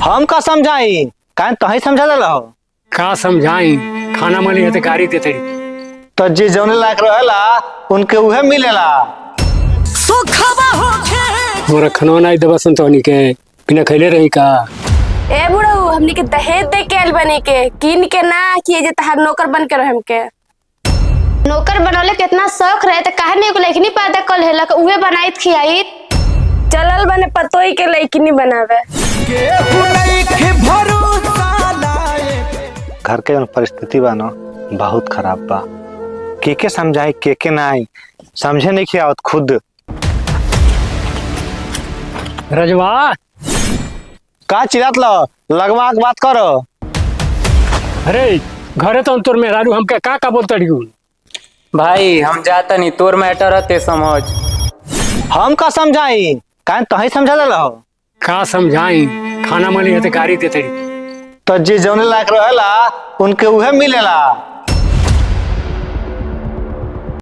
हम का समझाई काहे तही समझा देला हो। का समझाई खाना मली है गाड़ी देते तो जे जौने लायक रहेला उनके उहे मिलेला। मोरा खनवा नहीं दबा संतोनी के बिना खैले रही का। ए बुढ़ऊ हमनी के दहेज दे के आइल बनी के किन के ना किए जे तहार नौकर बन के रहम के। नौकर बनौले कितना शौक रहे तो काहे नहीं लेखनी पैदा कर हेला के उहे बनाइत खियाइत। चलल बने पतोई के लइकिनी बनावे। घर के परिस्थिति बा न बहुत खराब बा। के समझाई के नहीं समझे नहीं कि आवत खुद। रजवा का चिरात लो लगवा के बात करो। अरे घरे तो तोर मेहरारू हमके का बोलता रही। भाई हम जाता नहीं तोर मैटर रहते समझ। हम का समझाई काहे तही समझा देला हो। का समझाई खाना मली है गाड़ी देते। तो जे जौने लायक रहेला उनके उहे मिलेला।